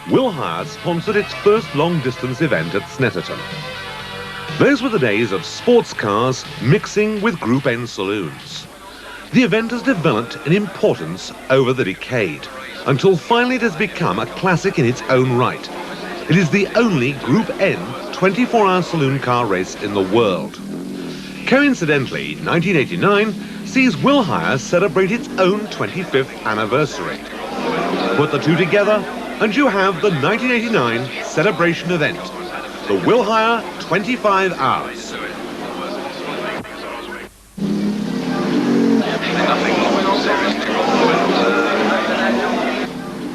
Willhire sponsored its first long-distance event at Snetterton. Those were the days of sports cars mixing with Group N saloons. The event has developed in importance over the decade, until finally it has become a classic in its own right. It is the only Group N 24-hour saloon car race in the world. Coincidentally, 1989 sees Willhire celebrate its own 25th anniversary. Put the two together and you have the 1989 celebration event, the Willhire 25 Hours.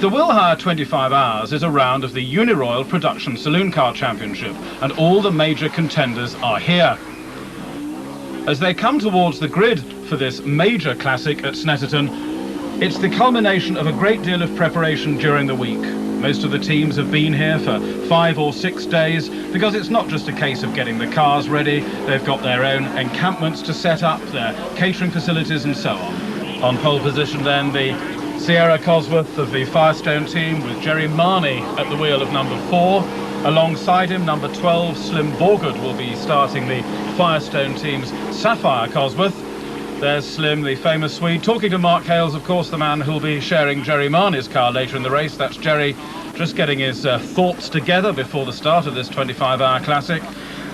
The Willhire 25 Hours is a round of the Uniroyal Production Saloon Car Championship, and all the major contenders are here. As they come towards the grid for this major classic at Snetterton, it's the culmination of a great deal of preparation during the week. Most of the teams have been here for 5 or 6 days, because it's not just a case of getting the cars ready. They've got their own encampments to set up, their catering facilities and so on. On pole position then, the Sierra Cosworth of the Firestone team, with Jerry Marnie at the wheel of number 4. Alongside him, number 12, Slim Borgard, will be starting the Firestone team's Sapphire Cosworth. There's Slim, the famous Swede, talking to Mark Hales, of course, the man who'll be sharing Jerry Marnie's car later in the race. That's Jerry just getting his thoughts together before the start of this 25-hour classic.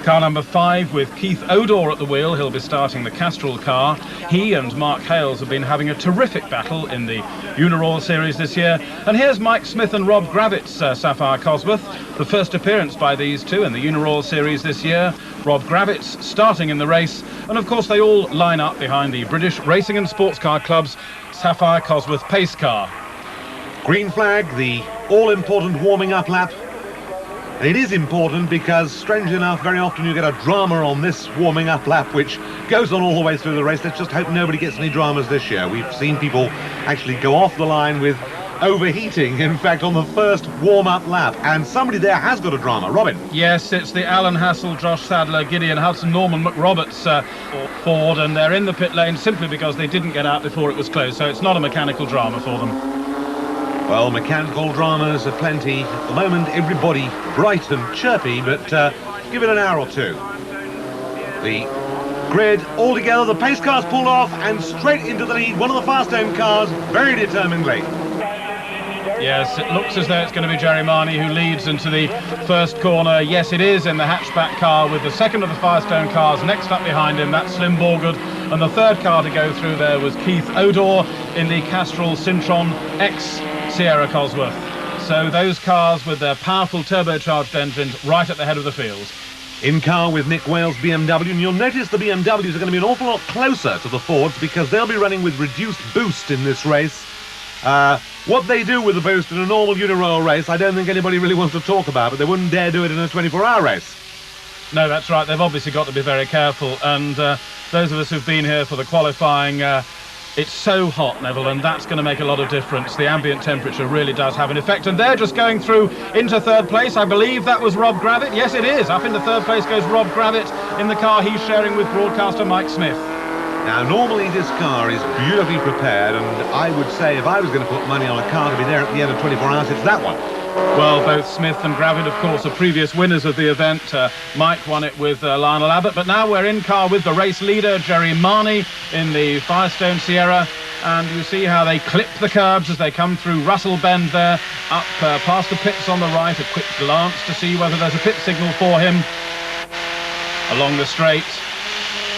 Car number 5 with Keith Odor at the wheel. He'll be starting the Castrol car. He and Mark Hales have been having a terrific battle in the Uniroyal Series this year. And here's Mike Smith and Rob Gravitt's Sapphire Cosworth, the first appearance by these two in the Uniroyal Series this year. Rob Gravitt's starting in the race. And of course they all line up behind the British Racing and Sports Car Club's Sapphire Cosworth pace car. Green flag, the all-important warming up lap. And it is important because, strangely enough, very often you get a drama on this warming up lap, which goes on all the way through the race. Let's just hope nobody gets any dramas this year. We've seen people actually go off the line with overheating, in fact, on the first warm-up lap. And somebody there has got a drama. Robin. Yes, it's the Alan Hassel, Josh Sadler, Gideon Hudson, Norman McRoberts Ford, and they're in the pit lane simply because they didn't get out before it was closed, so it's not a mechanical drama for them. Well, mechanical dramas are plenty. At the moment, everybody bright and chirpy, but give it an hour or two. The grid all together, the pace cars pulled off and straight into the lead. One of the Firestone cars, very determinedly. Yes, it looks as though it's going to be Jerry Marnie who leads into the first corner. Yes, it is, in the hatchback car with the second of the Firestone cars next up behind him. That's Slim Borgard. And the third car to go through there was Keith Odor in the Castrol Syntron X Sierra Cosworth. So those cars with their powerful turbocharged engines right at the head of the field. In car with Nick Wales' BMW, and you'll notice the BMWs are going to be an awful lot closer to the Fords because they'll be running with reduced boost in this race. What they do with the boost in a normal Uniroyal race, I don't think anybody really wants to talk about, but they wouldn't dare do it in a 24-hour race. No, that's right. They've obviously got to be very careful. And those of us who've been here for the qualifying, it's so hot, Neville, and that's going to make a lot of difference. The ambient temperature really does have an effect. And they're just going through into third place. I believe that was Rob Gravitt. Yes, it is. Up into third place goes Rob Gravitt in the car he's sharing with broadcaster Mike Smith. Now, normally this car is beautifully prepared, and I would say if I was going to put money on a car to be there at the end of 24 hours, it's that one. Well, both Smith and Gravitt, of course, are previous winners of the event. Mike won it with Lionel Abbott, but now we're in car with the race leader, Jerry Marnie, in the Firestone Sierra. And you see how they clip the curbs as they come through Russell Bend there, up past the pits on the right. A quick glance to see whether there's a pit signal for him. Along the straight,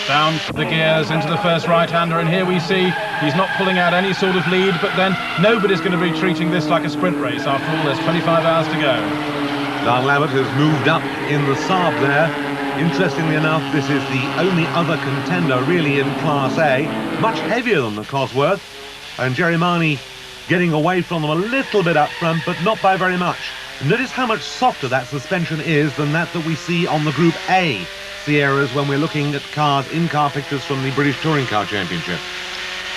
down the gears into the first right-hander, and here we see he's not pulling out any sort of lead, but then nobody's going to be treating this like a sprint race. After all, there's 25 hours to go. Lionel Abbott has moved up in the Saab there. Interestingly enough, this is the only other contender really in Class A, much heavier than the Cosworth, and Jerry Marnie getting away from them a little bit up front, but not by very much. Notice how much softer that suspension is than that we see on the Group A Sierras when we're looking at cars, in-car pictures from the British Touring Car Championship.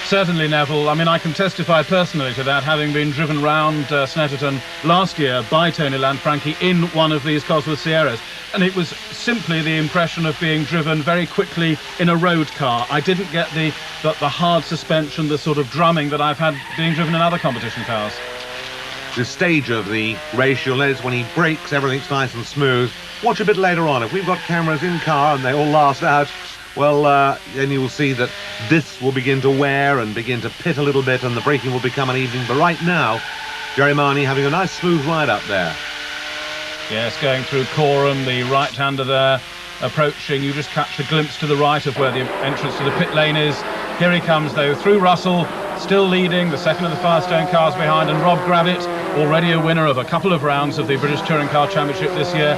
Certainly, Neville. I mean, I can testify personally to that, having been driven round Snetterton last year by Tony Lanfranchi in one of these Cosworth Sierras. And it was simply the impression of being driven very quickly in a road car. I didn't get the hard suspension, the sort of drumming that I've had being driven in other competition cars. this stage of the race. You'll notice when he brakes, everything's nice and smooth. Watch a bit later on. If we've got cameras in car and they all last out, well, then you will see that this will begin to wear and begin to pit a little bit, and the braking will become uneven. But right now, Jerry Marnie having a nice smooth ride up there. Yes, going through Corham, the right-hander there, approaching. You just catch a glimpse to the right of where the entrance to the pit lane is. Here he comes, though, through Russell, still leading, the second of the Firestone cars behind, and Rob Gravitt, already a winner of a couple of rounds of the British Touring Car Championship this year,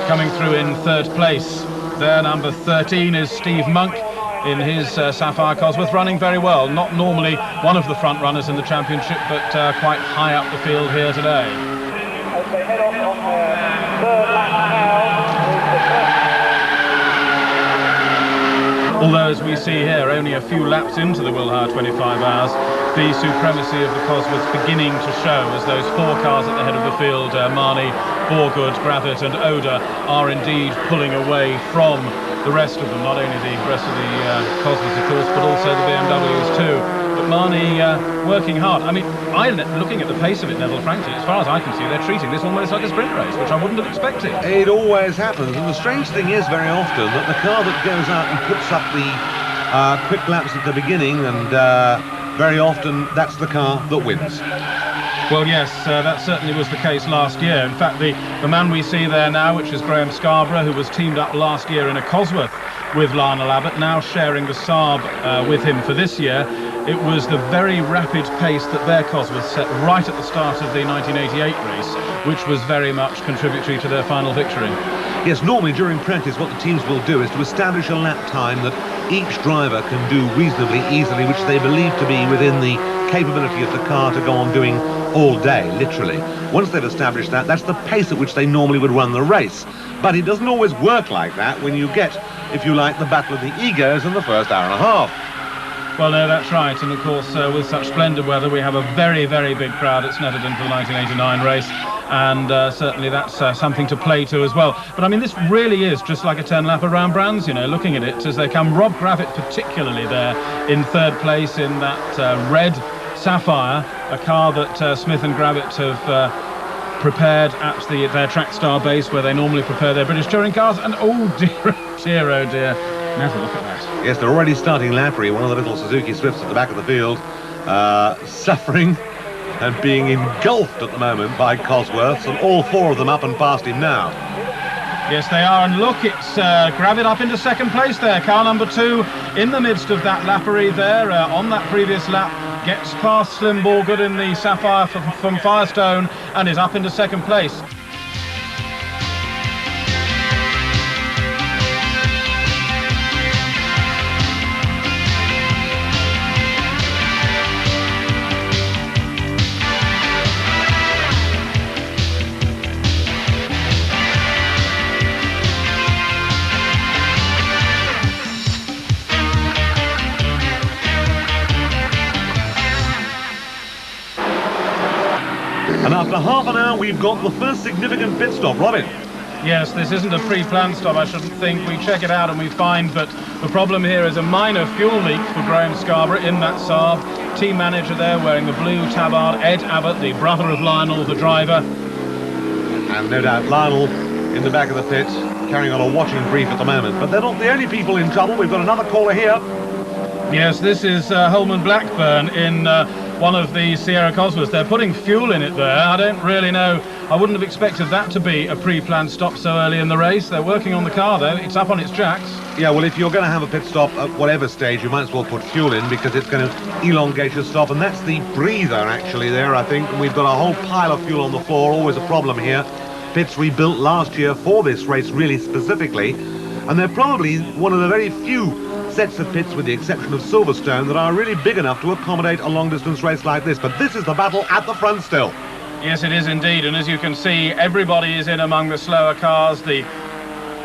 coming through in third place. There, number 13 is Steve Monk in his Sapphire Cosworth, running very well. Not normally one of the front runners in the championship, but quite high up the field here today. Okay, head off on the third lap now. Although, as we see here, only a few laps into the Willhire 25 hours, the supremacy of the Cosworth beginning to show, as those four cars at the head of the field, Marnie, Borgood, Gravitt and Oda, are indeed pulling away from the rest of them, not only the rest of the Cosworths, of course, but also the BMWs too. But Marnie working hard. I mean, looking at the pace of it, Neville, frankly, as far as I can see, they're treating this almost like a sprint race, which I wouldn't have expected. It always happens, and the strange thing is very often that the car that goes out and puts up the quick laps at the beginning, and very often that's the car that wins. Well, yes, that certainly was the case last year. In fact, the man we see there now, which is Graham Scarborough, who was teamed up last year in a Cosworth with Lionel Abbott, now sharing the Saab with him for this year. It was the very rapid pace that their Cosworth set right at the start of the 1988 race, which was very much contributory to their final victory. Yes, normally during practice what the teams will do is to establish a lap time that each driver can do reasonably easily, which they believe to be within the capability of the car to go on doing all day, literally. Once they've established that, that's the pace at which they normally would run the race. But it doesn't always work like that when you get, if you like, the battle of the egos in the first hour and a half. Well, no, that's right. And of course, with such splendid weather, we have a very, very big crowd at Snetterton for the 1989 race. And certainly that's something to play to as well. But I mean, this really is just like a 10-lap around Brands, you know, looking at it as they come. Rob Gravitt particularly there in third place in that red Sapphire, a car that Smith and Gravitt have prepared at their Trackstar base where they normally prepare their British touring cars. And oh dear, oh dear, Neville, look at that. Yes, they're already starting Lappery, one of the little Suzuki Swifts at the back of the field, suffering and being engulfed at the moment by Cosworths, and all four of them up and past him now. Yes, they are, and look, it's Gravitt up into second place there. Car number 2 in the midst of that Lappery there on that previous lap. Gets past Slim Borgood in the Sapphire from Firestone and is up into second place. And after half an hour, we've got the first significant pit stop. Robin. Yes, this isn't a pre-planned stop, I shouldn't think. We check it out and we find that the problem here is a minor fuel leak for Graham Scarborough in that Saab. Team manager there wearing the blue tabard, Ed Abbott, the brother of Lionel, the driver. And no doubt Lionel in the back of the pit, carrying on a watching brief at the moment. But they're not the only people in trouble. We've got another caller here. Yes, this is Holman Blackburn in one of the Sierra Cosworths. They're putting fuel in it there. I don't really know. I wouldn't have expected that to be a pre-planned stop so early in the race. They're working on the car, though. It's up on its jacks. Yeah, well, if you're going to have a pit stop at whatever stage, you might as well put fuel in, because it's going to elongate your stop. And that's the breather, actually, there, I think. And we've got a whole pile of fuel on the floor. Always a problem here. Pits rebuilt last year for this race, really specifically. And they're probably one of the very few sets of pits, with the exception of Silverstone, that are really big enough to accommodate a long-distance race like this. But this is the battle at the front still. Yes, it is indeed, and as you can see, everybody is in among the slower cars. The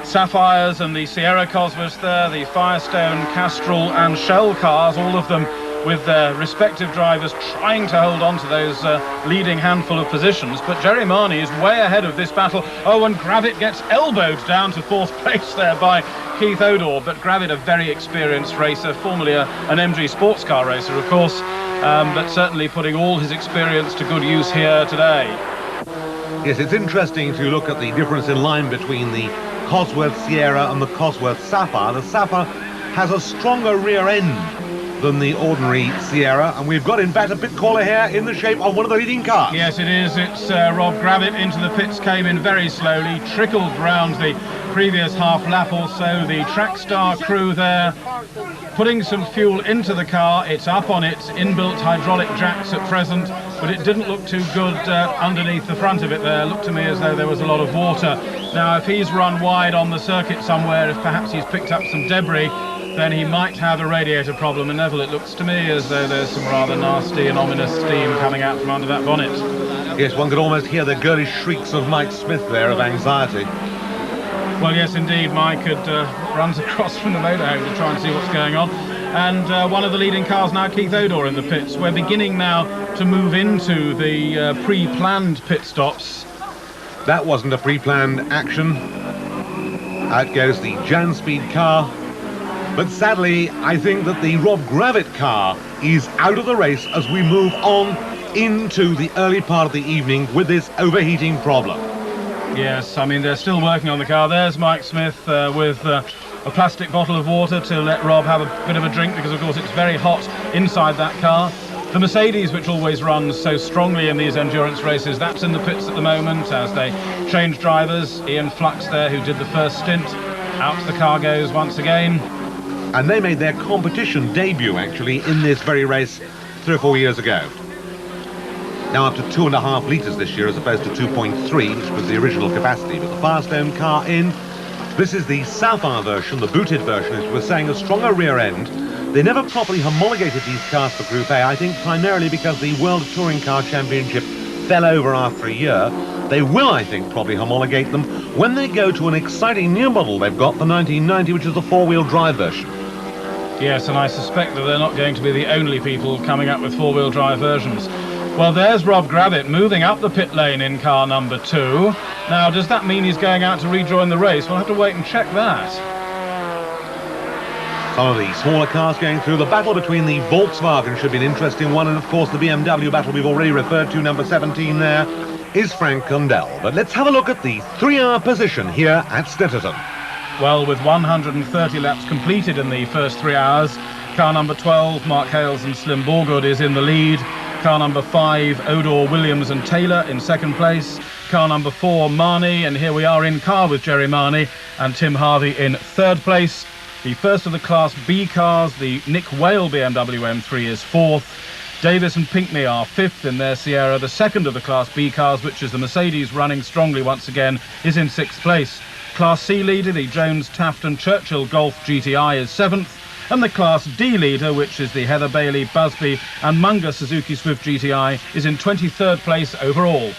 Sapphires and the Sierra Cosworths there, the Firestone, Castrol and Shell cars, all of them with their respective drivers trying to hold on to those leading handful of positions. But Jerry Marnie is way ahead of this battle. Oh, and Gravitt gets elbowed down to fourth place there by Keith Odor. But Gravitt, a very experienced racer, formerly an MG sports car racer, of course. but certainly putting all his experience to good use here today. Yes, it's interesting to look at the difference in line between the Cosworth Sierra and the Cosworth Sapphire. The Sapphire has a stronger rear end than the ordinary Sierra, and we've got in fact a pit caller here in the shape of one of the leading cars. Yes, it is. It's Rob Gravitt into the pits, came in very slowly, trickled round the previous half lap or so. The Trackstar crew there putting some fuel into the car. It's up on its inbuilt hydraulic jacks at present, but it didn't look too good underneath the front of it there. It looked to me as though there was a lot of water. Now, if he's run wide on the circuit somewhere, if perhaps he's picked up some debris, then he might have a radiator problem. And Neville, it looks to me as though there's some rather nasty and ominous steam coming out from under that bonnet. Yes, one could almost hear the girlish shrieks of Mike Smith there of anxiety. Well, yes, indeed. Mike runs across from the motorhome to try and see what's going on. And one of the leading cars now, Keith Odor, in the pits. We're beginning now to move into the pre-planned pit stops. That wasn't a pre-planned action. Out goes the Jan Speed car. But sadly, I think that the Rob Gravitt car is out of the race as we move on into the early part of the evening with this overheating problem. Yes, I mean, they're still working on the car. There's Mike Smith with a plastic bottle of water to let Rob have a bit of a drink, because, of course, it's very hot inside that car. The Mercedes, which always runs so strongly in these endurance races, that's in the pits at the moment as they change drivers. Ian Flux there, who did the first stint, out the car goes once again. And they made their competition debut, actually, in this very race 3 or 4 years ago. Now up to 2.5 litres this year as opposed to 2.3, which was the original capacity. But the Firestone car in. This is the Sapphire version, the booted version, as we're saying, a stronger rear end. They never properly homologated these cars for Group A, I think primarily because the World Touring Car Championship fell over after a year. They will, I think, probably homologate them when they go to an exciting new model they've got, the 1990, which is the four-wheel drive version. Yes, and I suspect that they're not going to be the only people coming up with four-wheel drive versions. Well, there's Rob Gravitt moving up the pit lane in car number 2. Now, does that mean he's going out to rejoin the race? We'll have to wait and check that. Some of the smaller cars going through. The battle between the Volkswagen should be an interesting one, and of course the BMW battle we've already referred to, number 17 there, is Frank Condell. But let's have a look at the 3-hour position here at Snetterton. Well, with 130 laps completed in the first 3 hours, car number 12, Mark Hales and Slim Borgood, is in the lead. Car number 5, Odor, Williams and Taylor in second place. Car number 4, Marnie, and here we are in car with Jerry Marnie and Tim Harvey in third place. The first of the Class B cars, the Nick Whale BMW M3, is fourth. Davis and Pinckney are fifth in their Sierra. The second of the Class B cars, which is the Mercedes running strongly once again, is in sixth place. Class C leader, the Jones, Taft and Churchill Golf GTI, is seventh. And the Class D leader, which is the Heather Bailey, Busby and Munger Suzuki Swift GTI, is in 23rd place overall.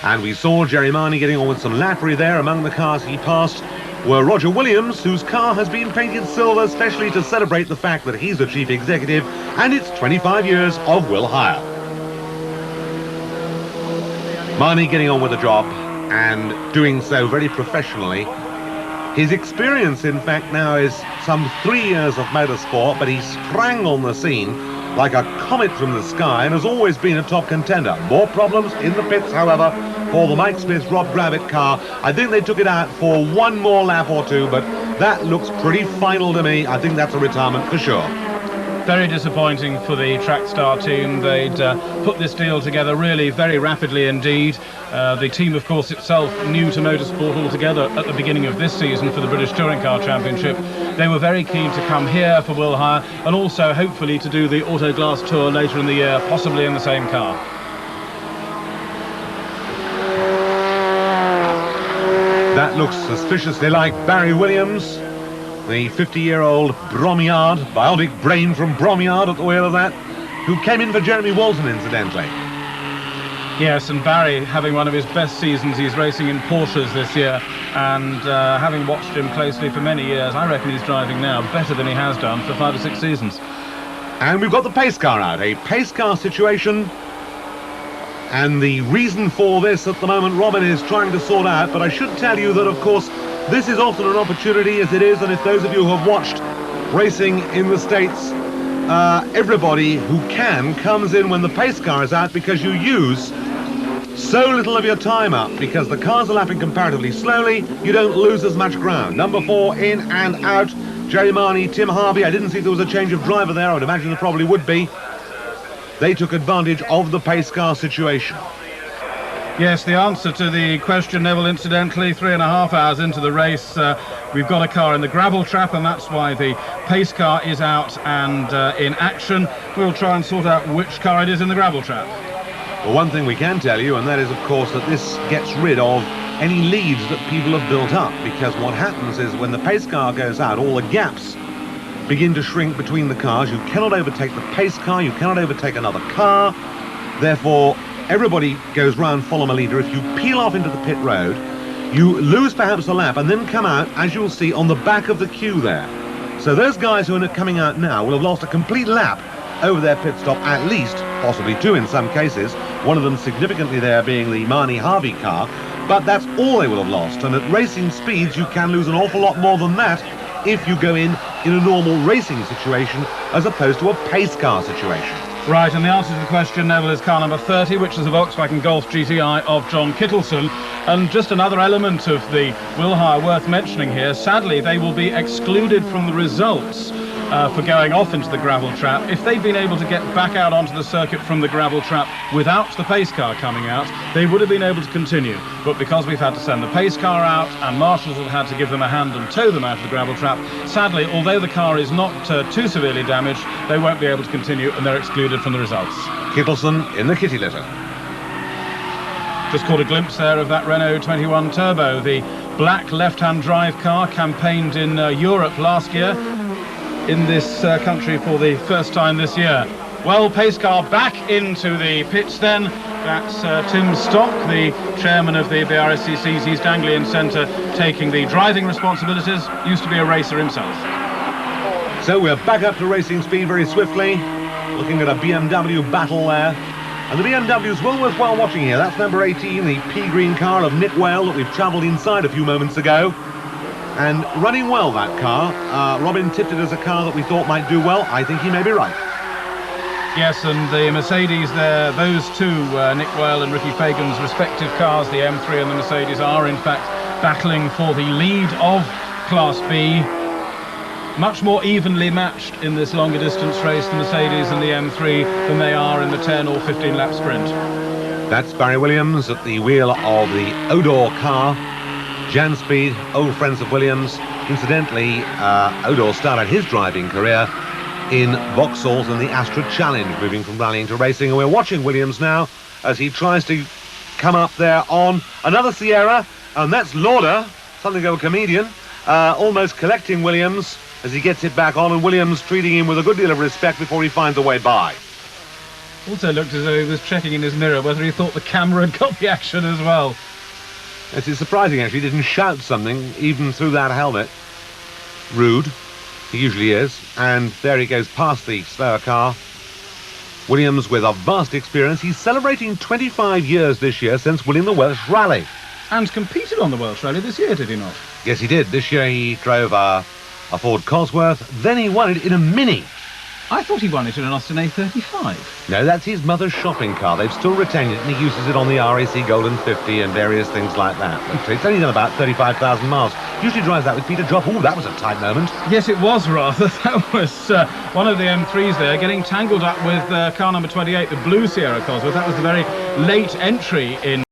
And we saw Jerry Marnie getting on with some lappery there. Among the cars he passed were Roger Williams, whose car has been painted silver, especially to celebrate the fact that he's the chief executive, and it's 25 years of Willhire. Marnie getting on with the job and doing so very professionally. His experience, in fact, now is some 3 years of motorsport, but he sprang on the scene like a comet from the sky and has always been a top contender. More problems in the pits, however, for the Mike Smith Rob Gravitt car. I think they took it out for one more lap or two, but that looks pretty final to me. I think that's a retirement for sure. Very disappointing for the Trackstar team. They'd put this deal together really very rapidly indeed. The team, of course, itself new to motorsport altogether at the beginning of this season for the British Touring Car Championship. They were very keen to come here for Willhire and also hopefully to do the Autoglass Tour later in the year, possibly in the same car. That looks suspiciously like Barry Williams, the 50-year-old Bromyard, bionic brain from Bromyard at the wheel of that, who came in for Jeremy Walton, incidentally. Yes, and Barry having one of his best seasons. He's racing in Porsches this year, and having watched him closely for many years, I reckon he's driving now better than he has done for 5 or 6 seasons. And we've got the pace car out, a pace car situation. And the reason for this at the moment, Robin is trying to sort out, but I should tell you that, of course, this is often an opportunity, as it is, and if those of you who have watched racing in the States, everybody who can comes in when the pace car is out, because you use so little of your time up, because the cars are lapping comparatively slowly. You don't lose as much ground. Number 4 in and out. Jerry Marney, Tim Harvey. I didn't see if there was a change of driver there. I would imagine there probably would be. They took advantage of the pace car situation. Yes, the answer to the question, Neville, incidentally, 3.5 hours into the race, we've got a car in the gravel trap, and that's why the pace car is out and in action. We'll try and sort out which car it is in the gravel trap. Well, one thing we can tell you, and that is, of course, that this gets rid of any leads that people have built up, because what happens is when the pace car goes out, all the gaps begin to shrink between the cars. You cannot overtake the pace car, you cannot overtake another car, therefore everybody goes round follow my leader. If you peel off into the pit road, you lose perhaps a lap and then come out, as you'll see, on the back of the queue there. So those guys who are coming out now will have lost a complete lap over their pit stop, at least, possibly 2 in some cases, one of them significantly there being the Marney Harvey car, but that's all they will have lost. And at racing speeds you can lose an awful lot more than that if you go in a normal racing situation as opposed to a pace car situation. Right, and the answer to the question, Neville, is car number 30, which is a Volkswagen Golf GTI of John Kittleson. And just another element of the Willhire worth mentioning here, sadly they will be excluded from the results for going off into the gravel trap. If they'd been able to get back out onto the circuit from the gravel trap without the pace car coming out, they would have been able to continue. But because we've had to send the pace car out and marshals have had to give them a hand and tow them out of the gravel trap, sadly, although the car is not too severely damaged, they won't be able to continue and they're excluded from the results. Kittleson in the kitty litter. Just caught a glimpse there of that Renault 21 Turbo, the black left-hand drive car, campaigned in Europe last year, in this country for the first time this year. Well, pace car back into the pits then. That's Tim Stock, the chairman of the BRSCC's East Anglian Centre, taking the driving responsibilities. Used to be a racer himself. So we're back up to racing speed very swiftly, looking at a BMW battle there. And the BMW's well worthwhile watching here. That's number 18, the pea green car of Nick Whale that we've travelled inside a few moments ago. And running well, that car. Robin tipped it as a car that we thought might do well. I think he may be right. Yes, and the Mercedes there, those two, Nick Whale and Ricky Fagan's respective cars, the M3 and the Mercedes, are in fact battling for the lead of Class B. Much more evenly matched in this longer distance race, the Mercedes and the M3, than they are in the 10 or 15 lap sprint. That's Barry Williams at the wheel of the Odor car. Jan Speed, old friends of Williams. Incidentally, Odor started his driving career in Vauxhalls and the Astra Challenge, moving from rallying to racing. And we're watching Williams now as he tries to come up there on another Sierra, and that's Lauder, something of a comedian, almost collecting Williams as he gets it back on, and Williams treating him with a good deal of respect before he finds a way by. Also looked as though he was checking in his mirror whether he thought the camera had got the action as well. It's surprising, actually, he didn't shout something even through that helmet. Rude, he usually is. And there he goes past the slower car. Williams with a vast experience. He's celebrating 25 years this year since winning the Welsh Rally. And competed on the Welsh Rally this year, did he not? Yes, he did. This year he drove a Ford Cosworth. Then he won it in a Mini. I thought he won it in an Austin A35. No, that's his mother's shopping car. They've still retained it, and he uses it on the RAC Golden 50 and various things like that. But it's only done about 35,000 miles. Usually drives that with Peter Drop. Ooh, that was a tight moment. Yes, it was rather. That was one of the M3s there getting tangled up with car number 28, the blue Sierra Cosworth. That was the very late entry into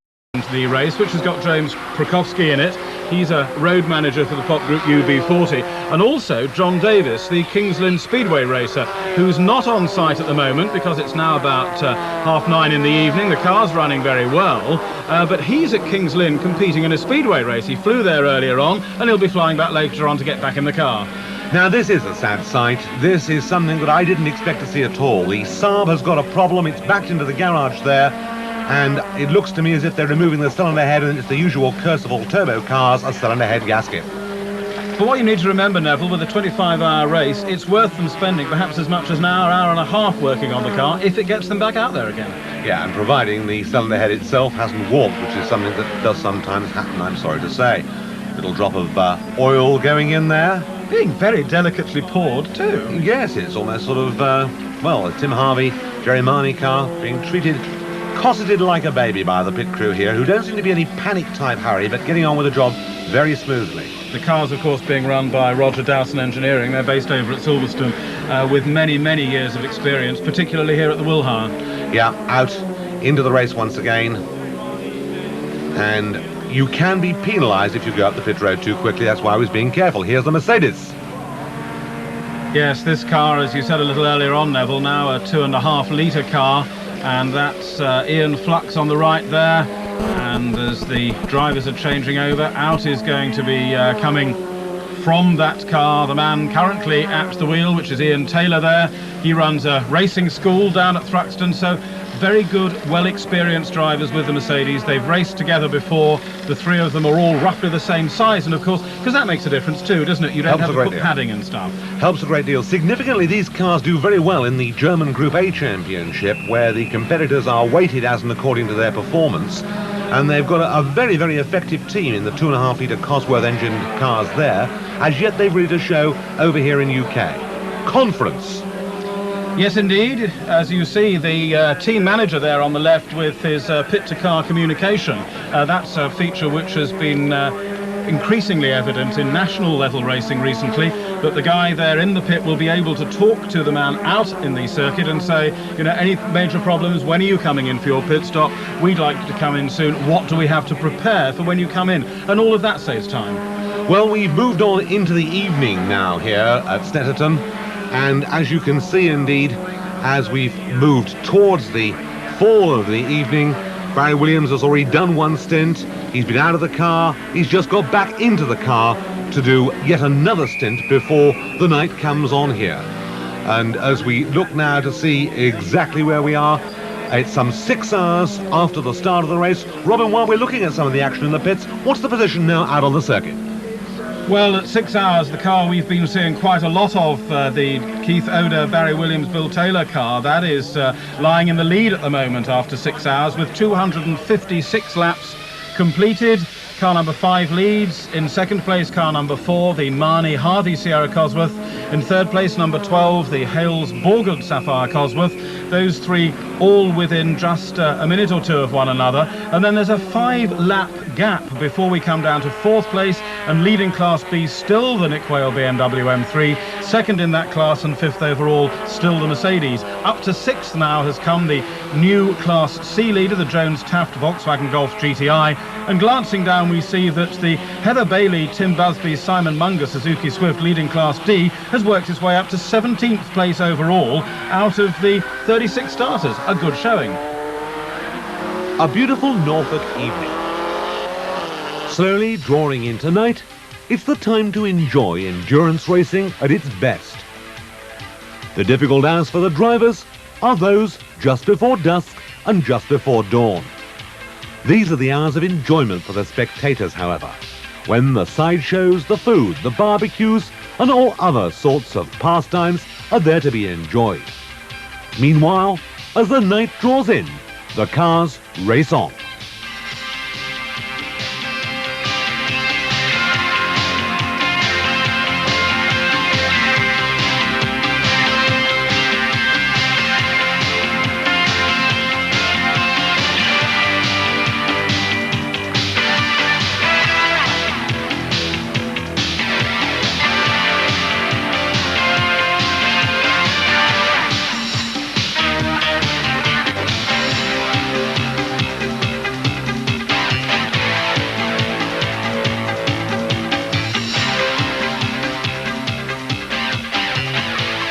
the race, which has got James Prokofsky in it. He's a road manager for the Pop Group UB40. And also John Davis, the Kings Lynn Speedway racer, who's not on site at the moment because it's now about 9:30 in the evening. The car's running very well, but he's at Kings Lynn competing in a Speedway race. He flew there earlier on, and he'll be flying back later on to get back in the car. Now, this is a sad sight. This is something that I didn't expect to see at all. The Saab has got a problem. It's backed into the garage there. And it looks to me as if they're removing the cylinder head, and it's the usual curse of all turbo cars, a cylinder head gasket. But what you need to remember, Neville, with a 25-hour race, it's worth them spending perhaps as much as an hour and a half working on the car if it gets them back out there again. Yeah, and providing the cylinder head itself hasn't warped, which is something that does sometimes happen, I'm sorry to say. Little drop of oil going in there. Being very delicately poured too. Yes, it's almost sort of, well, a Tim Harvey, Jerry Marnie car being cosseted like a baby by the pit crew here, who don't seem to be any panic-type hurry, but getting on with the job very smoothly. The car's, of course, being run by Roger Dowson Engineering. They're based over at Silverstone with many, many years of experience, particularly here at the Willhire. Yeah, out into the race once again. And you can be penalised if you go up the pit road too quickly. That's why I was being careful. Here's the Mercedes. Yes, this car, as you said a little earlier on, Neville, now a 2.5 litre car, and that's Ian Flux on the right there. And as the drivers are changing over, out is going to be coming from that car the man currently at the wheel, which is Ian Taylor there. He runs a racing school down at Thruxton, so very good, well-experienced drivers with the Mercedes. They've raced together before. The three of them are all roughly the same size, and of course, because that makes a difference too, doesn't it? You don't have to put padding and stuff. Helps a great deal. Significantly, these cars do very well in the German Group A Championship, where the competitors are weighted as and according to their performance. And they've got a very, very effective team in the 2.5 litre Cosworth engine cars there. As yet, they've really to show over here in UK. Conference. Yes, indeed. As you see, the team manager there on the left with his pit-to-car communication. That's a feature which has been increasingly evident in national level racing recently, that the guy there in the pit will be able to talk to the man out in the circuit and say, you know, any major problems, when are you coming in for your pit stop? We'd like you to come in soon. What do we have to prepare for when you come in? And all of that saves time. Well, we've moved on into the evening now here at Snetterton, and as you can see, indeed, as we've moved towards the fall of the evening, Barry Williams has already done one stint. He's been out of the car. He's just got back into the car to do yet another stint before the night comes on here. And as we look now to see exactly where we are, it's some 6 hours after the start of the race. Robin, while we're looking at some of the action in the pits, what's the position now out on the circuit? Well, at 6 hours, the car we've been seeing quite a lot of, the Keith Oder, Barry Williams, Bill Taylor car, that is lying in the lead at the moment after 6 hours with 256 laps completed. Car number 5 leads. In second place, car number 4, the Marnie Harvey Sierra Cosworth. In third place, number 12, the Hales Borgard Sapphire Cosworth. Those three all within just a minute or two of one another. And then there's a 5-lap gap before we come down to fourth place, and leading Class B still the Nick Whale BMW M3. Second in that class and fifth overall still the Mercedes. Up to sixth now has come the new Class C leader, the Jones Taft Volkswagen Golf GTI. And glancing down, we see that the Heather Bailey, Tim Busby, Simon Munger Suzuki Swift leading Class D has worked its way up to 17th place overall out of the 36 starters. A good showing. A beautiful Norfolk evening. Slowly drawing into night, it's the time to enjoy endurance racing at its best. The difficult hours for the drivers are those just before dusk and just before dawn. These are the hours of enjoyment for the spectators, however, when the sideshows, the food, the barbecues, and all other sorts of pastimes are there to be enjoyed. Meanwhile, as the night draws in, the cars race on.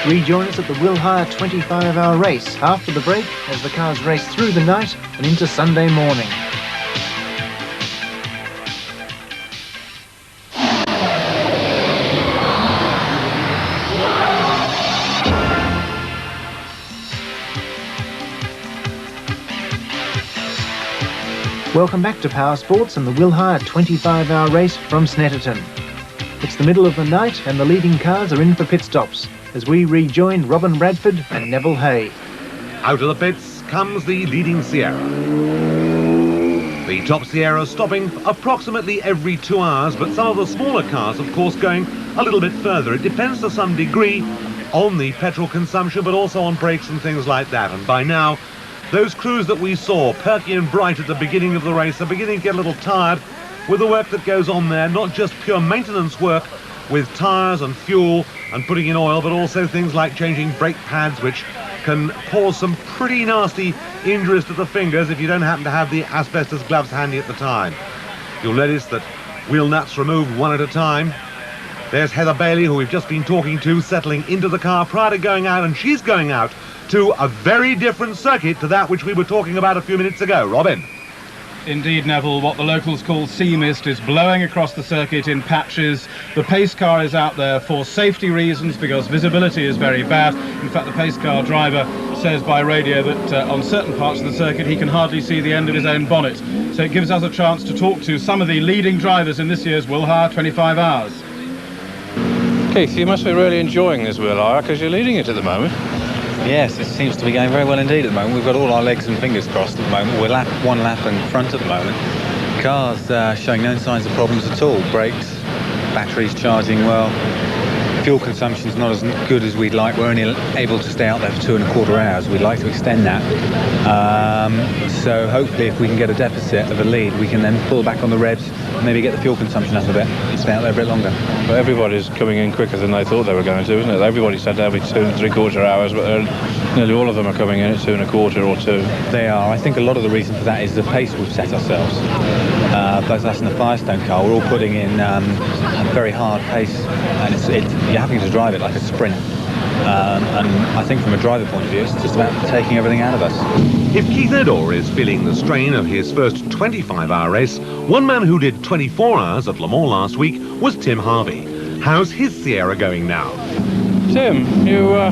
Rejoin us at the Willhire 25-hour race after the break as the cars race through the night and into Sunday morning. Welcome back to Power Sports and the Willhire 25-hour race from Snetterton. It's the middle of the night and the leading cars are in for pit stops as we rejoin Robin Bradford and Neville Hay. Out of the pits comes the leading Sierra. The top Sierra stopping approximately every 2 hours, but some of the smaller cars, of course, going a little bit further. It depends to some degree on the petrol consumption, but also on brakes and things like that. And by now, those crews that we saw, perky and bright at the beginning of the race, are beginning to get a little tired with the work that goes on there, not just pure maintenance work with tyres and fuel and putting in oil, but also things like changing brake pads, which can cause some pretty nasty injuries to the fingers if you don't happen to have the asbestos gloves handy at the time. You'll notice that wheel nuts removed one at a time. There's Heather Bailey, who we've just been talking to, settling into the car prior to going out, and she's going out to a very different circuit to that which we were talking about a few minutes ago. Robin. Indeed, Neville, what the locals call sea mist is blowing across the circuit in patches. The pace car is out there for safety reasons because visibility is very bad. In fact, the pace car driver says by radio that on certain parts of the circuit he can hardly see the end of his own bonnet. So it gives us a chance to talk to some of the leading drivers in this year's Willhire 25 Hours. Keith, you must be really enjoying this Willhire because you're leading it at the moment. Yes, it seems to be going very well indeed at the moment. We've got all our legs and fingers crossed at the moment. We're one lap in front at the moment. Cars showing no signs of problems at all. Brakes, batteries charging well. Fuel consumption's not as good as we'd like. We're only able to stay out there for 2.25 hours. We'd like to extend that. So hopefully if we can get a deficit of a lead, we can then pull back on the revs, maybe get the fuel consumption up a bit and stay out there a bit longer. Well, everybody's coming in quicker than they thought they were going to, isn't it? Everybody said every 2.75 hours, but nearly all of them are coming in at 2.25 or 2. They are. I think a lot of the reason for that is the pace we've set ourselves. Both us and the Firestone car, we're all putting in a very hard pace, and you're having to drive it like a sprint. And I think from a driver point of view, it's just about taking everything out of us. If Keith Edor is feeling the strain of his first 25-hour race, one man who did 24 hours at Le Mans last week was Tim Harvey. How's his Sierra going now? Tim, you're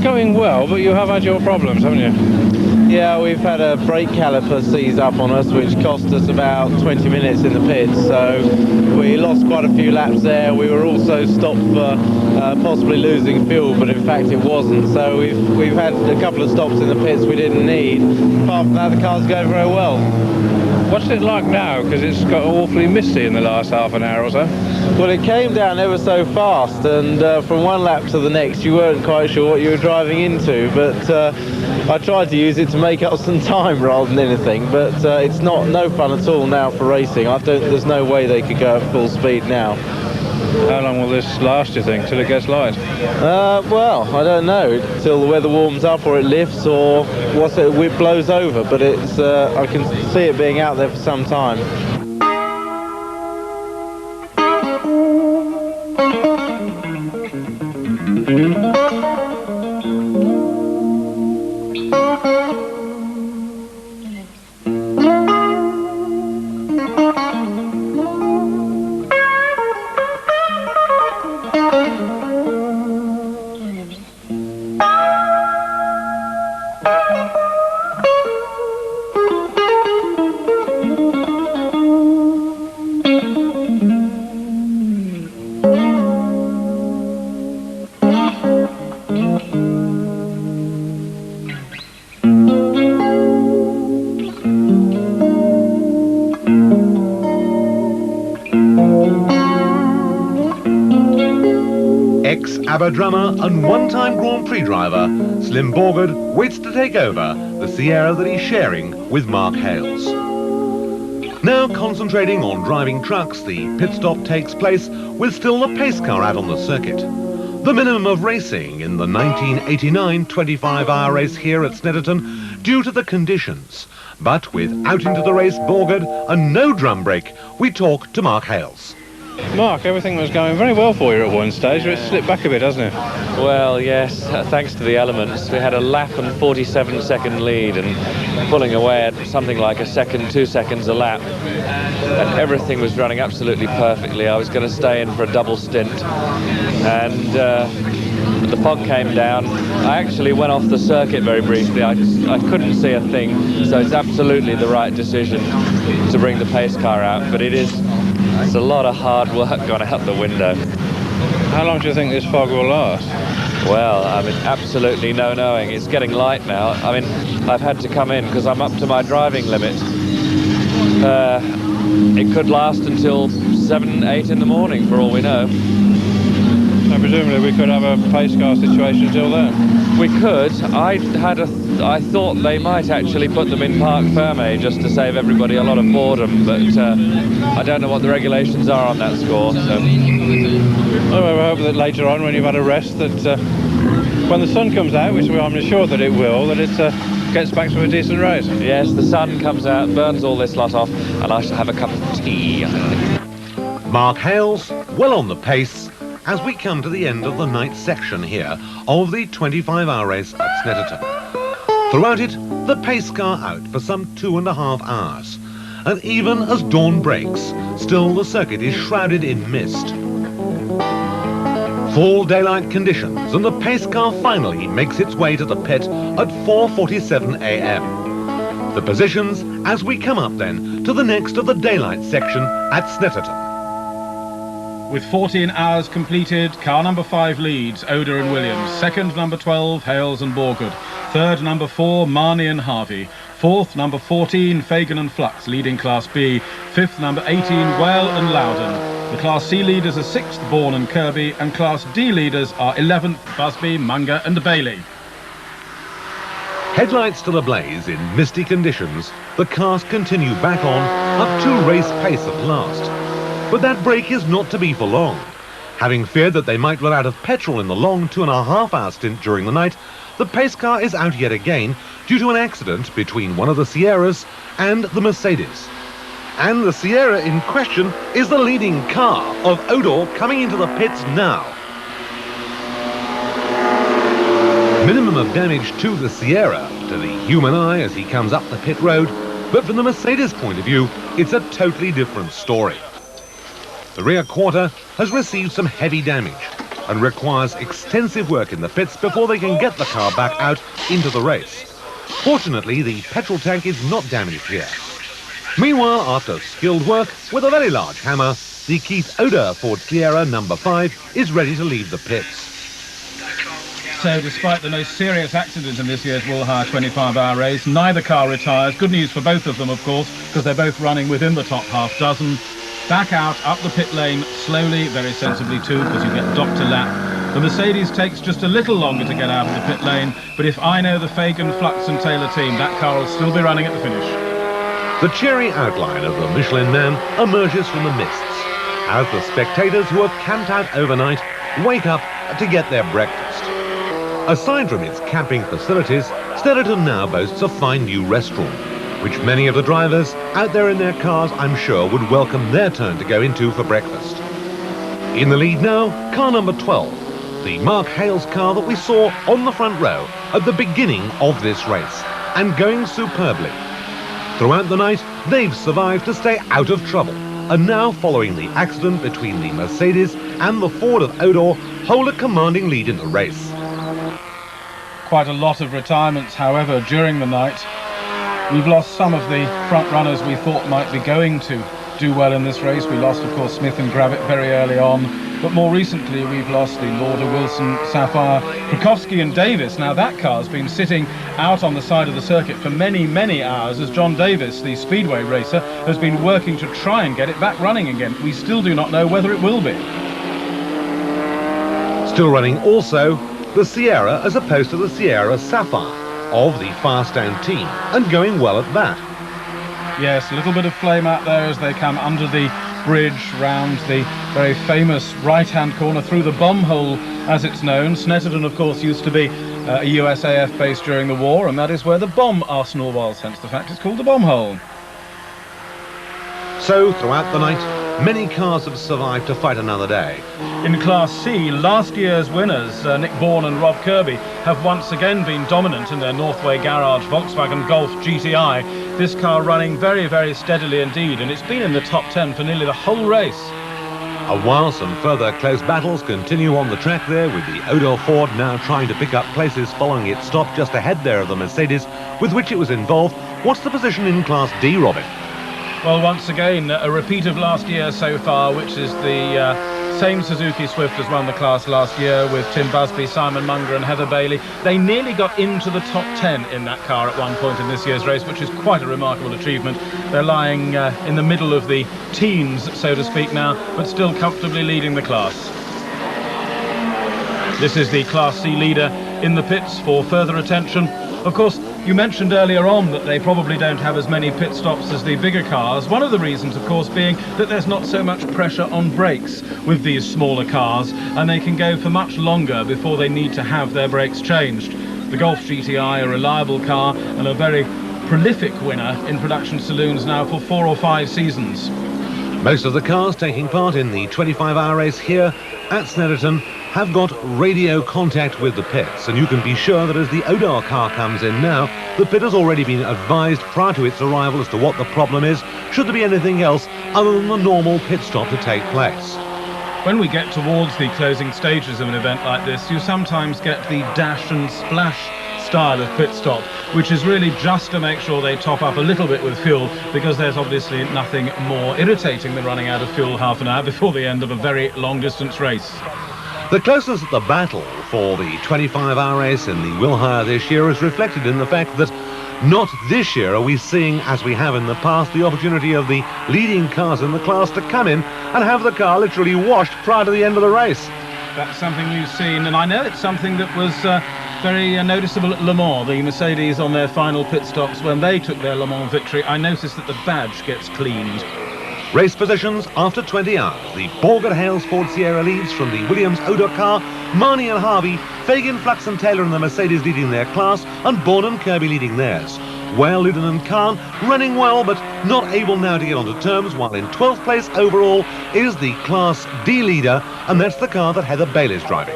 going well, but you have had your problems, haven't you? Yeah, we've had a brake caliper seize up on us, which cost us about 20 minutes in the pits, so we lost quite a few laps there. We were also stopped for possibly losing fuel, but in fact it wasn't, so we've had a couple of stops in the pits we didn't need. Apart from that, the car's going very well. What's it like now? Because it's got awfully misty in the last half an hour or so. Well, it came down ever so fast, and from one lap to the next you weren't quite sure what you were driving into, but I tried to use it to make up some time rather than anything, but it's no fun at all now for racing. There's no way they could go at full speed now. How long will this last, do you think, till it gets light? Well, I don't know, till the weather warms up or it lifts or it blows over, but I can see it being out there for some time. ABBA drummer and one-time Grand Prix driver, Slim Borgard waits to take over the Sierra that he's sharing with Mark Hales. Now concentrating on driving trucks, the pit stop takes place with still the pace car out on the circuit. The minimum of racing in the 1989 25-hour race here at Snetterton due to the conditions. But with out into the race Borgard and no drum brake, we talk to Mark Hales. Mark, everything was going very well for you at one stage, but it's slipped back a bit, hasn't it? Well, yes, thanks to the elements. We had a lap and 47-second lead and pulling away at something like a second, 2 seconds a lap. And everything was running absolutely perfectly. I was going to stay in for a double stint. And the fog came down. I actually went off the circuit very briefly. I couldn't see a thing. So it's absolutely the right decision to bring the pace car out. But it's a lot of hard work gone out the window. How long do you think this fog will last? Well, I mean, absolutely no knowing. It's getting light now. I mean, I've had to come in because I'm up to my driving limit. It could last until 7, 8 in the morning, for all we know. So presumably we could have a pace car situation until then. We could. I thought they might actually put them in Parc Fermé just to save everybody a lot of boredom, but I don't know what the regulations are on that score. So. Well, we hope that later on, when you've had a rest, that when the sun comes out, which I'm sure that it will, that it gets back to a decent race. Yes, the sun comes out, burns all this lot off, and I shall have a cup of tea, I think. Mark Hales well on the pace as we come to the end of the night section here of the 25-hour race at Snetterton. Throughout it, the pace car out for some 2.5 hours. And even as dawn breaks, still the circuit is shrouded in mist. Full daylight conditions, and the pace car finally makes its way to the pit at 4:47 a.m. The positions as we come up then to the next of the daylight section at Snetterton. With 14 hours completed, car number 5 leads, Oda and Williams. Second, number 12, Hales and Borgard. Third, number 4, Marnie and Harvey. Fourth, number 14, Fagan and Flux, leading Class B. Fifth, number 18, Well and Loudon. The Class C leaders are 6th, Bourne and Kirby, and Class D leaders are 11th, Busby, Munger and Bailey. Headlights still ablaze in misty conditions, the cars continue back on up to race pace at last. But that break is not to be for long. Having feared that they might run out of petrol in the long 2.5-hour stint during the night, the pace car is out yet again due to an accident between one of the Sierras and the Mercedes. And the Sierra in question is the leading car of Odor coming into the pits now. Minimum of damage to the Sierra, to the human eye as he comes up the pit road, but from the Mercedes point of view, it's a totally different story. The rear quarter has received some heavy damage and requires extensive work in the pits before they can get the car back out into the race. Fortunately, the petrol tank is not damaged here. Meanwhile, after skilled work with a very large hammer, the Keith Oda Ford Sierra number 5 is ready to leave the pits. So despite the most serious accident in this year's Willhire 25-hour race, neither car retires. Good news for both of them, of course, because they're both running within the top half dozen. Back out, up the pit lane, slowly, very sensibly too, because you get docked a lap. The Mercedes takes just a little longer to get out of the pit lane, but if I know the Fagan, Flux and Taylor team, that car will still be running at the finish. The cheery outline of the Michelin Man emerges from the mists as the spectators who have camped out overnight wake up to get their breakfast. Aside from its camping facilities, Snetterton now boasts a fine new restaurant, which many of the drivers out there in their cars, I'm sure, would welcome their turn to go into for breakfast. In the lead now, car number 12, the Mark Hales car that we saw on the front row at the beginning of this race, and going superbly. Throughout the night, they've survived to stay out of trouble, and now, following the accident between the Mercedes and the Ford of Odor, hold a commanding lead in the race. Quite a lot of retirements, however, during the night. We've lost some of the front runners we thought might be going to do well in this race. We lost, of course, Smith and Gravitt very early on, but more recently we've lost the Lauder, Wilson, Sapphire, Krukowski and Davis. Now that car's been sitting out on the side of the circuit for many, many hours as John Davis, the Speedway racer, has been working to try and get it back running again. We still do not know whether it will be. Still running also the Sierra as opposed to the Sierra Sapphire of the Firestone team, and going well at that. Yes, a little bit of flame out there as they come under the bridge round the very famous right-hand corner through the bomb hole, as it's known. Snetterton, of course, used to be a USAF base during the war, and that is where the bomb arsenal was, hence the fact it's called the bomb hole. So, throughout the night, many cars have survived to fight another day. In Class C, last year's winners, Nick Bourne and Rob Kirby, have once again been dominant in their Northway Garage Volkswagen Golf GTI. This car running very, very steadily indeed, and it's been in the top 10 for nearly the whole race. A while some further close battles continue on the track there, with the Odor Ford now trying to pick up places following its stop just ahead there of the Mercedes with which it was involved. What's the position in Class D, Robin? Well, once again, a repeat of last year so far, which is the same Suzuki Swift as won the class last year with Tim Busby, Simon Munger and Heather Bailey. They nearly got into the top 10 in that car at one point in this year's race, which is quite a remarkable achievement. They're lying in the middle of the teens, so to speak now, but still comfortably leading the class. This is the Class C leader in the pits for further attention. Of course, you mentioned earlier on that they probably don't have as many pit stops as the bigger cars. One of the reasons, of course, being that there's not so much pressure on brakes with these smaller cars, and they can go for much longer before they need to have their brakes changed. The Golf GTI, a reliable car and a very prolific winner in production saloons now for 4 or 5 seasons. Most of the cars taking part in the 25-hour race here at Snetterton have got radio contact with the pits, and you can be sure that as the Odar car comes in now, the pit has already been advised prior to its arrival as to what the problem is, should there be anything else other than the normal pit stop to take place. When we get towards the closing stages of an event like this, you sometimes get the dash and splash style of pit stop, which is really just to make sure they top up a little bit with fuel, because there's obviously nothing more irritating than running out of fuel half an hour before the end of a very long distance race. The closeness of the battle for the 25-hour race in the Willhire this year is reflected in the fact that not this year are we seeing, as we have in the past, the opportunity of the leading cars in the class to come in and have the car literally washed prior to the end of the race. That's something we've seen, and I know it's something that was very noticeable at Le Mans. The Mercedes on their final pit stops, when they took their Le Mans victory, I noticed that the badge gets cleaned. Race positions after 20 hours. The Borgard Hales Ford Sierra leads from the Williams Odor car, Marnie and Harvey, Fagan, Flux and Taylor and the Mercedes leading their class, and Bourne and Kirby leading theirs. Well, Luden and Khan running well, but not able now to get onto terms, while in 12th place overall is the Class D leader, and that's the car that Heather Bailey's driving.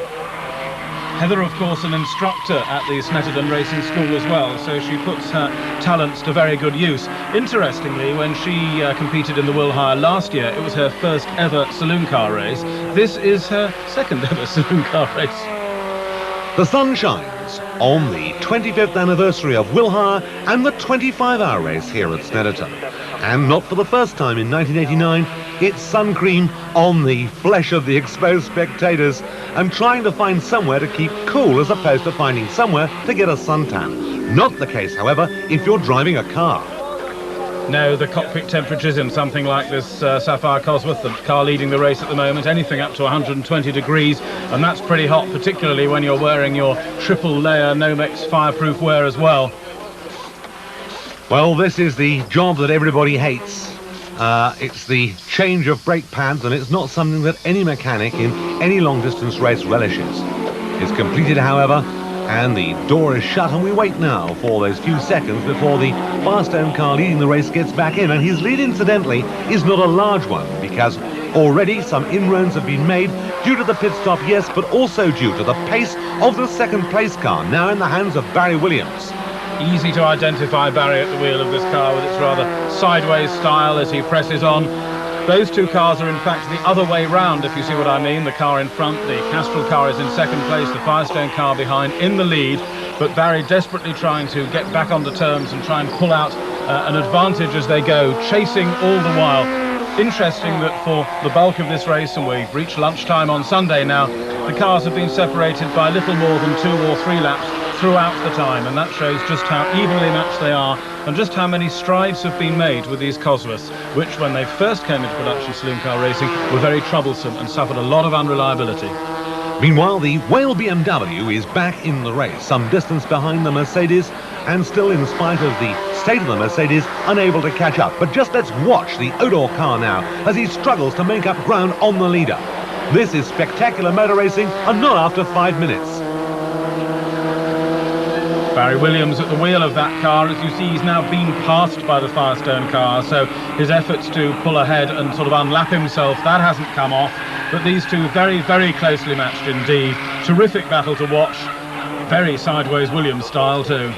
Heather, of course, an instructor at the Snetterton Racing School as well, so she puts her talents to very good use. Interestingly, when she competed in the Willhire last year, it was her first ever saloon car race. This is her second ever saloon car race. The sun shines on the 25th anniversary of Willhire and the 25-hour race here at Snetterton. And not for the first time in 1989, it's sun cream on the flesh of the exposed spectators and trying to find somewhere to keep cool as opposed to finding somewhere to get a suntan. Not the case, however, if you're driving a car. No, the cockpit temperatures in something like this Sapphire Cosworth, the car leading the race at the moment, anything up to 120 degrees, and that's pretty hot, particularly when you're wearing your triple layer Nomex fireproof wear as well. Well, this is the job that everybody hates. It's the change of brake pads, and it's not something that any mechanic in any long-distance race relishes. It's completed, however, and the door is shut, and we wait now for those few seconds before the Firestone car leading the race gets back in. And his lead, incidentally, is not a large one, because already some inroads have been made due to the pit stop, yes, but also due to the pace of the second-place car, now in the hands of Barry Williams. Easy to identify Barry at the wheel of this car with its rather sideways style as he presses on. Those two cars are in fact the other way round, if you see what I mean. The car in front, the Castrol car is in second place, the Firestone car behind in the lead, but Barry desperately trying to get back onto terms and try and pull out an advantage as they go, chasing all the while. Interesting that for the bulk of this race, and we've reached lunchtime on Sunday now, the cars have been separated by little more than 2 or 3 laps throughout the time, and that shows just how evenly matched they are and just how many strides have been made with these Cosworths, which when they first came into production saloon car racing were very troublesome and suffered a lot of unreliability. Meanwhile, the Whale BMW is back in the race, some distance behind the Mercedes, and still, in spite of the state of the Mercedes, unable to catch up. But just let's watch the Odor car now as he struggles to make up ground on the leader. This is spectacular motor racing, and not after 5 minutes. Barry Williams at the wheel of that car. As you see, he's now been passed by the Firestone car, so his efforts to pull ahead and sort of unlap himself, that hasn't come off. But these two very, very closely matched indeed. Terrific battle to watch. Very sideways Williams style too.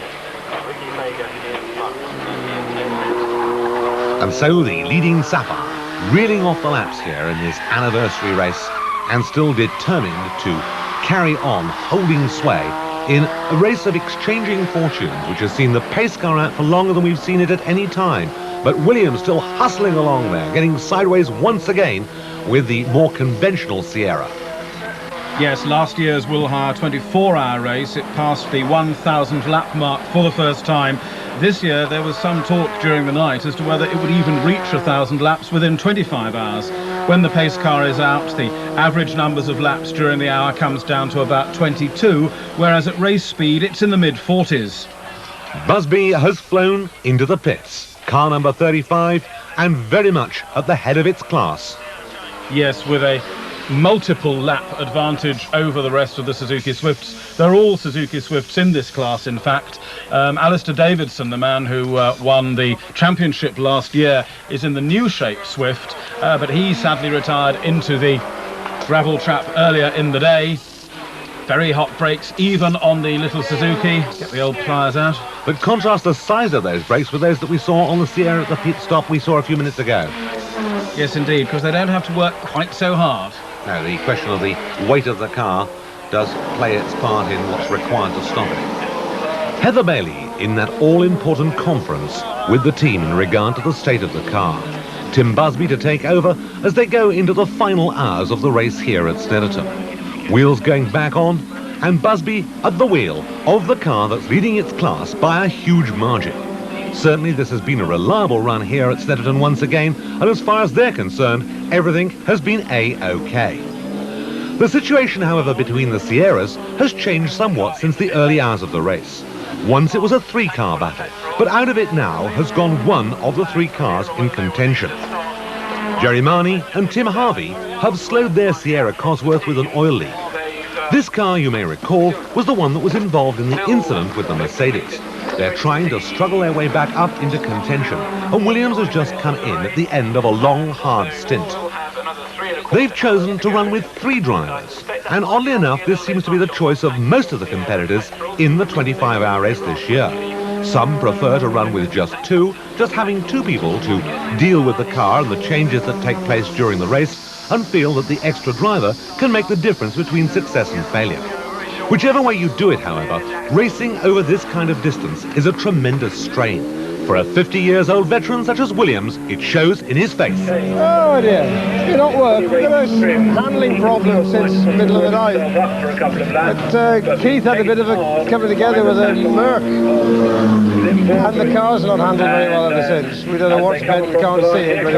And so the leading Sapphire, reeling off the laps here in this anniversary race, and still determined to carry on holding sway in a race of exchanging fortunes, which has seen the pace car out for longer than we've seen it at any time. but Williams still hustling along there, getting sideways once again with the more conventional Sierra. Yes, last year's Willhire 24-hour race, it passed the 1,000 lap mark for the first time. This year there was some talk during the night as to whether it would even reach 1,000 laps within 25 hours. When the pace car is out, the average numbers of laps during the hour comes down to about 22, whereas at race speed it's in the mid-40s. Busby has flown into the pits, car number 35, and very much at the head of its class. Yes, with a multiple lap advantage over the rest of the Suzuki Swifts. They're all Suzuki Swifts in this class, in fact. Alistair Davidson, the man who won the championship last year, is in the new shape Swift, but he sadly retired into the gravel trap earlier in the day. Very hot brakes, even on the little Suzuki. Get the old pliers out. But contrast the size of those brakes with those that we saw on the Sierra at the pit stop we saw a few minutes ago. Yes, indeed, because they don't have to work quite so hard. Now, the question of the weight of the car does play its part in what's required to stop it. Heather Bailey in that all-important conference with the team in regard to the state of the car. Tim Busby to take over as they go into the final hours of the race here at Snetterton. Wheels going back on, and Busby at the wheel of the car that's leading its class by a huge margin. Certainly this has been a reliable run here at Snetterton once again, and as far as they're concerned, everything has been A-OK. The situation, however, between the Sierras has changed somewhat since the early hours of the race. Once it was a three-car battle, but out of it now has gone one of the three cars in contention. Jerry Marney and Tim Harvey have slowed their Sierra Cosworth with an oil leak. This car, you may recall, was the one that was involved in the incident with the Mercedes. They're trying to struggle their way back up into contention, and Williams has just come in at the end of a long, hard stint. They've chosen to run with three drivers, and oddly enough, this seems to be the choice of most of the competitors in the 25-hour race this year. Some prefer to run with just two, just having two people to deal with the car and the changes that take place during the race, and feel that the extra driver can make the difference between success and failure. Whichever way you do it, however, racing over this kind of distance is a tremendous strain. For a 50-years-old veteran such as Williams, it shows in his face. Oh dear, it not work. We've got a handling problem since the middle of the night. But Keith had a bit of a coming together with a Merc. And the car's not handled very well ever since. We don't know what's meant, we can't see it, but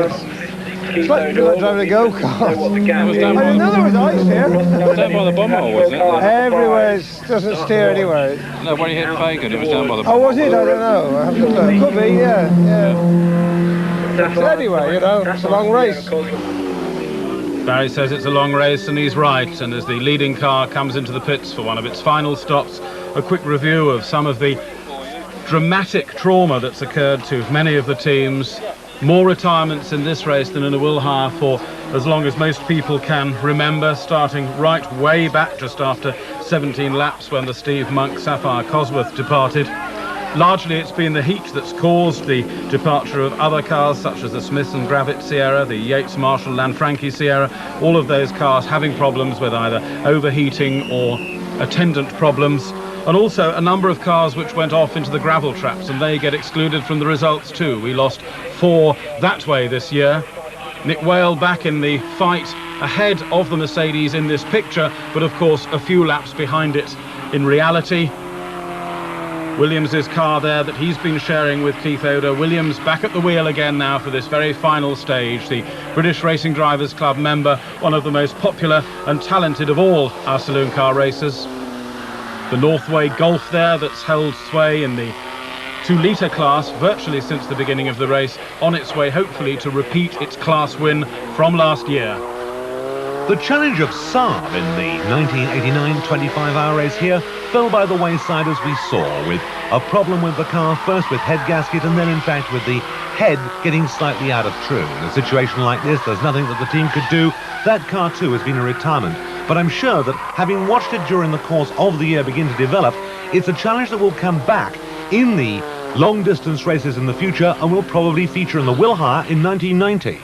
it's like driving a go-kart. I didn't know there was ice here. It was down by the bumhole, wasn't it? Everywhere, it doesn't steer anywhere. No, when you hit Fagan, it was down by the bumhole. Oh, was it? I don't know. I have to look. Could be, yeah. But anyway, you know, it's a long race. Barry says it's a long race, and he's right. And as the leading car comes into the pits for one of its final stops, a quick review of some of the dramatic trauma that's occurred to many of the teams. More retirements in this race than in a Willhire for as long as most people can remember, starting right way back just after 17 laps when the Steve Monk Sapphire Cosworth departed. Largely it's been the heat that's caused the departure of other cars such as the Smith and Gravett Sierra, the Yates Marshall Lanfranchi Sierra, all of those cars having problems with either overheating or attendant problems. And also a number of cars which went off into the gravel traps, and they get excluded from the results too. We lost 4 that way this year. Nick Whale back in the fight ahead of the Mercedes in this picture, but of course a few laps behind it in reality. Williams' car there that he's been sharing with Keith Oda. Williams back at the wheel again now for this very final stage. The British Racing Drivers Club member, one of the most popular and talented of all our saloon car racers. The Northway Golf there that's held sway in the 2-litre class virtually since the beginning of the race, on its way hopefully to repeat its class win from last year. The challenge of Saab in the 1989 25-hour race here fell by the wayside as we saw, with a problem with the car, first with head gasket and then in fact with the head getting slightly out of tune. In a situation like this, there's nothing that the team could do. That car too has been a retirement, but I'm sure that having watched it during the course of the year begin to develop, it's a challenge that will come back in the long distance races in the future and will probably feature in the Willhire in 1990.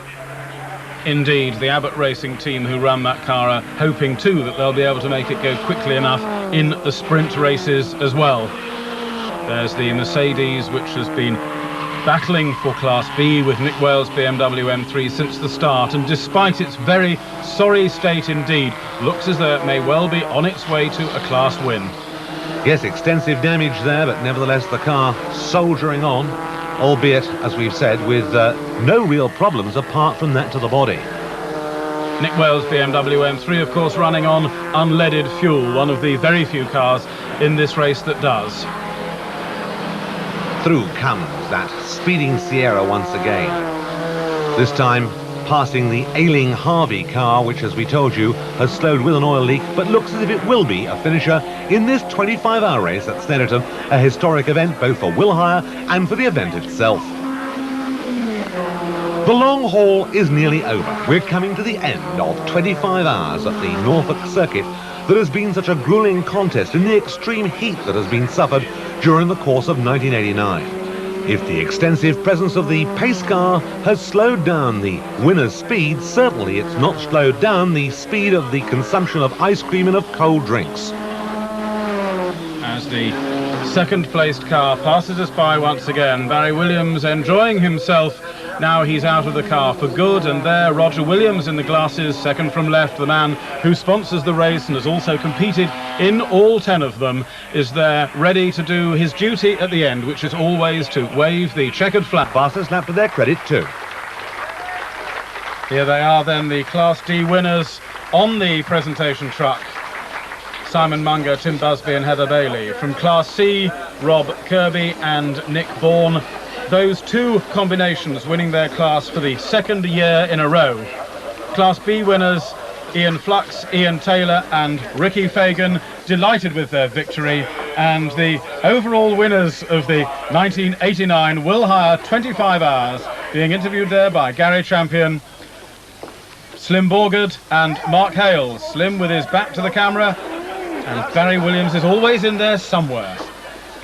Indeed, the Abbott Racing team who run that car are hoping too that they'll be able to make it go quickly enough in the sprint races as well. There's the Mercedes, which has been battling for Class B with Nick Wales' BMW M3 since the start, and despite its very sorry state indeed, looks as though it may well be on its way to a class win. Yes, extensive damage there, but nevertheless the car soldiering on, albeit, as we've said, with no real problems apart from that to the body. Nick Wales' BMW M3, of course, running on unleaded fuel, one of the very few cars in this race that does. Through comes that speeding Sierra once again. This time passing the ailing Harvey car, which, as we told you, has slowed with an oil leak, but looks as if it will be a finisher in this 25-hour race at Snetterton, a historic event both for Willhire and for the event itself. The long haul is nearly over. We're coming to the end of 25 hours at the Norfolk circuit that has been such a grueling contest in the extreme heat that has been suffered during the course of 1989. If the extensive presence of the pace car has slowed down the winner's speed, certainly it's not slowed down the speed of the consumption of ice cream and of cold drinks. As the second-placed car passes us by once again, Barry Williams enjoying himself. Now he's out of the car for good, and there Roger Williams in the glasses, second from left, the man who sponsors the race and has also competed in all 10 of them, is there ready to do his duty at the end, which is always to wave the checkered flag. Fastest lap to their credit too. Here they are then, the Class D winners on the presentation truck. Simon Munger, Tim Busby and Heather Bailey. From Class C, Rob Kirby and Nick Bourne. Those two combinations winning their class for the second year in a row. Class B winners, Ian Flux, Ian Taylor and Ricky Fagan, delighted with their victory. And the overall winners of the 1989 Willhire 25 Hours, being interviewed there by Gary Champion, Slim Borgard and Mark Hales. Slim with his back to the camera, and Barry Williams is always in there somewhere.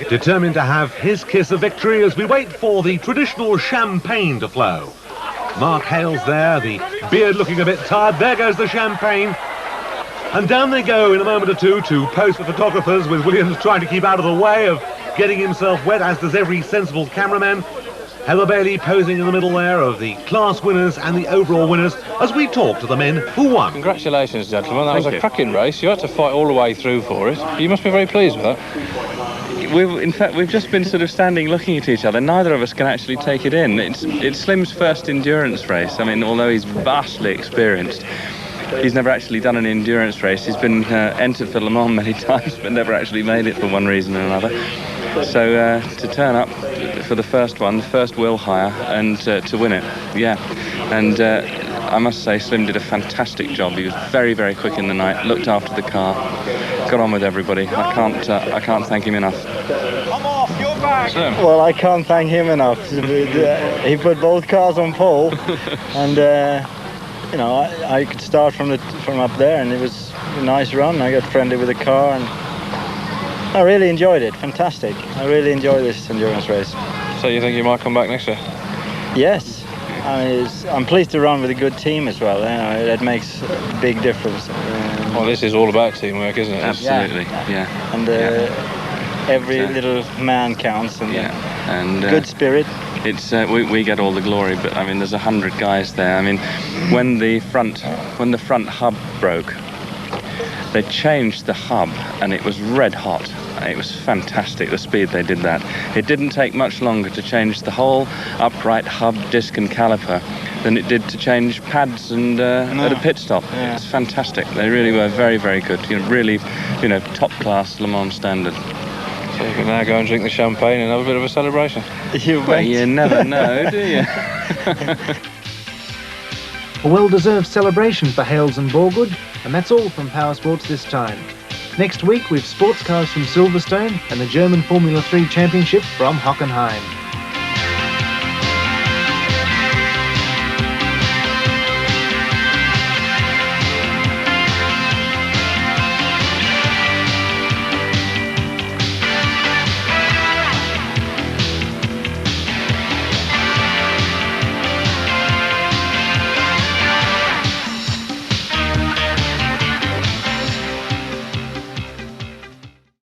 Determined to have his kiss of victory as we wait for the traditional champagne to flow. Mark Hales there, the beard looking a bit tired. There goes the champagne. And down they go in a moment or two to pose for photographers, with Williams trying to keep out of the way of getting himself wet, as does every sensible cameraman. Heather Bailey posing in the middle there of the class winners and the overall winners as we talk to the men who won. Congratulations, gentlemen. That was a cracking race. You had to fight all the way through for it. You must be very pleased with that. In fact, we've just been sort of standing looking at each other. Neither of us can actually take it in. It's Slim's first endurance race. I mean, although he's vastly experienced, he's never actually done an endurance race. He's been entered for Le Mans many times, but never actually made it for one reason or another. So to turn up for the first one, the first Willhire, and to win it, yeah. And I must say, Slim did a fantastic job. He was very, very quick in the night, looked after the car, got on with everybody. I can't thank him enough. Come off, you're back. Slim. Well, I can't thank him enough. He put both cars on pole, and you know, I could start from up there, and it was a nice run. I got friendly with the car, and I really enjoyed it. Fantastic. I really enjoyed this endurance race. So you think you might come back next year? Yes. I mean, I'm pleased to run with a good team as well. You know, that makes a big difference. Well, this is all about teamwork, isn't it? Absolutely, yeah. And every little man counts, and good spirit. It's we get all the glory, but I mean, there's 100 guys there. I mean, when the front hub broke, they changed the hub, and it was red hot. It was fantastic, the speed they did that. It didn't take much longer to change the whole upright hub, disc and caliper than it did to change pads and at a pit stop. Yeah. It's fantastic. They really were very, very good. Really, top class Le Mans standard. So you can now go and drink the champagne and have a bit of a celebration. Well, you never know, do you? A well-deserved celebration for Hales and Borgood, and that's all from Power Sports this time. Next week we've sports cars from Silverstone and the German Formula 3 Championship from Hockenheim.